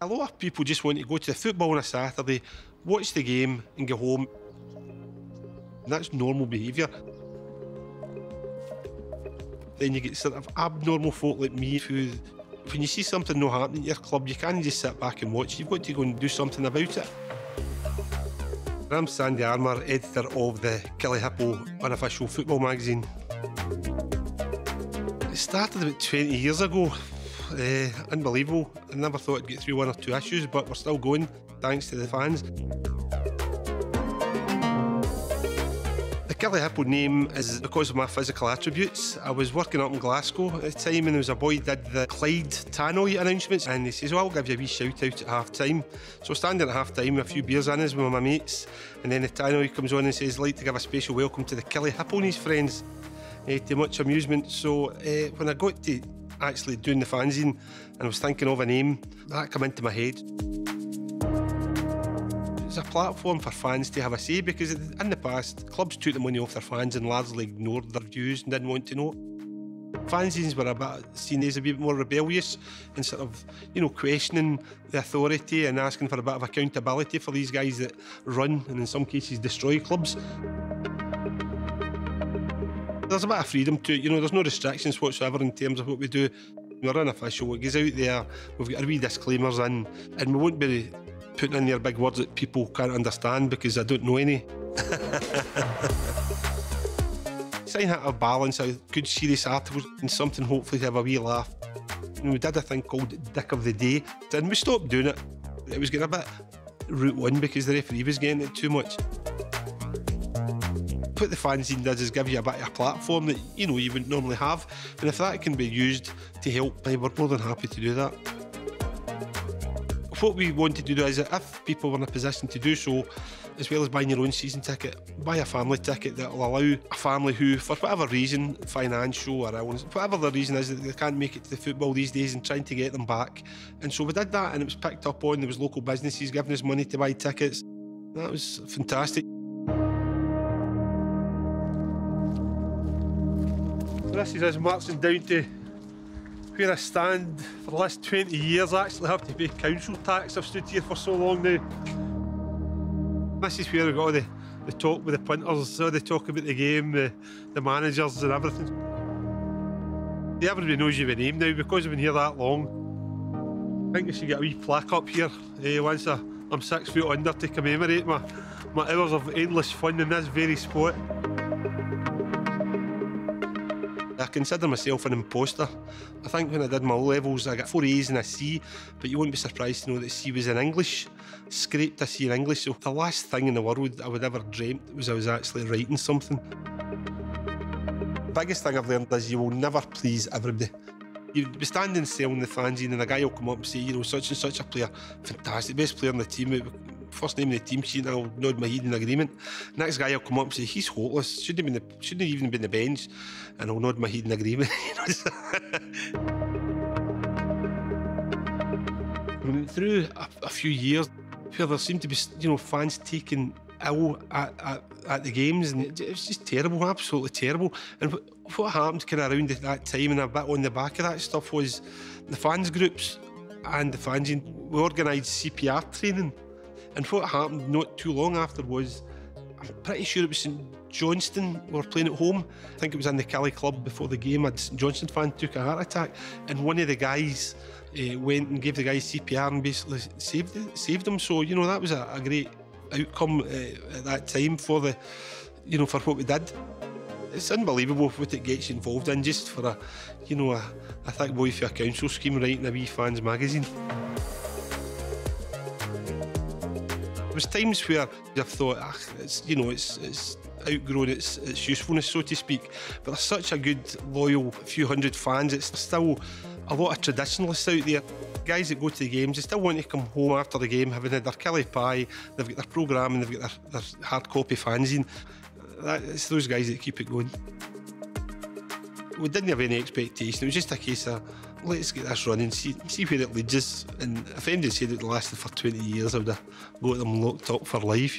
A lot of people just want to go to the football on a Saturday, watch the game and go home. And that's normal behaviour. Then you get sort of abnormal folk like me who, when you see something not happening at your club, you can't just sit back and watch. You've got to go and do something about it. I'm Sandy Armour, editor of the Killie Hippo unofficial football magazine. It started about 20 years ago. Unbelievable. I never thought I'd get through one or two issues, but we're still going, thanks to the fans. The Killie Hippo name is because of my physical attributes. I was working up in Glasgow at the time, and there was a boy did the Clyde tannoy announcements, and he says, well, I'll give you a wee shout out at half time. So standing at half time with a few beers in us with my mates, and then the tannoy comes on and says, I'd like to give a special welcome to the Killie Hippo and his friends, to much amusement. So when I got to actually doing the fanzine and I was thinking of a name, that came into my head. It's a platform for fans to have a say, because in the past, clubs took the money off their fans and largely ignored their views and didn't want to know. Fanzines were a bit seen as a bit more rebellious and sort of, questioning the authority and asking for a bit of accountability for these guys that run and in some cases destroy clubs. There's a bit of freedom to it, there's no restrictions whatsoever in terms of what we do. We're unofficial, it goes out there, we've got our wee disclaimers in, and we won't be putting in there big words that people can't understand because I don't know any. Trying to have a balance of good serious articles and something hopefully to have a wee laugh. We did a thing called Dick of the Day, and we stopped doing it. It was getting a bit route one because the referee was getting it too much. What the fanzine does is give you a bit of a platform that you wouldn't normally have, and if that can be used to help, we're more than happy to do that. What we wanted to do is that if people were in a position to do so, as well as buying your own season ticket, buy a family ticket that will allow a family who, for whatever reason, financial or illness, whatever the reason is that they can't make it to the football these days, and trying to get them back. And so we did that, and it was picked up on. There was local businesses giving us money to buy tickets. That was fantastic. So this is us marching down to where I stand for the last 20 years. I actually have to pay council tax. I've stood here for so long now. This is where we got all the talk with the punters, all the talk about the game, the managers and everything. Everybody knows you by name now because I've been here that long. I think we should get a wee plaque up here once I'm 6 foot under to commemorate my hours of endless fun in this very spot. I consider myself an imposter. I think when I did my O-levels, I got 4 A's and a C, but you won't be surprised to know that C was in English. Scraped a C in English, so the last thing in the world I would ever dreamt was I was actually writing something. The biggest thing I've learned is you will never please everybody. You'd be standing selling the fanzine and a guy will come up and say, such and such a player, fantastic, best player in the team, first name in the team sheet, and I'll nod my head in agreement. Next guy will come up and say, he's hopeless, shouldn't even been the bench, and I'll nod my head in agreement. We went through a few years where there seemed to be, fans taking ill at the games, and it was just terrible, absolutely terrible. And what happened kind of around at that time, and a bit on the back of that stuff, was the fans groups and the fanzine, we organised CPR training. And what happened not too long after was, I'm pretty sure it was St Johnstone, we were playing at home. I think it was in the Killie club before the game. A St Johnstone fan took a heart attack, and one of the guys went and gave the guy CPR and basically saved him. So, that was a great outcome at that time for for what we did. It's unbelievable what it gets you involved in just for a thick boy for a council scheme writing a wee fans magazine. There was times where I've thought, it's outgrown its usefulness, so to speak. But there's such a good, loyal few hundred fans. It's still a lot of traditionalists out there. Guys that go to the games, they still want to come home after the game, having had their Killie pie, they've got their programme, and they've got their hard copy fanzine. It's those guys that keep it going. We didn't have any expectation. It was just a case of, let's get this running, see where it leads us. And if anybody said it lasted for 20 years, I would have got them locked up for life,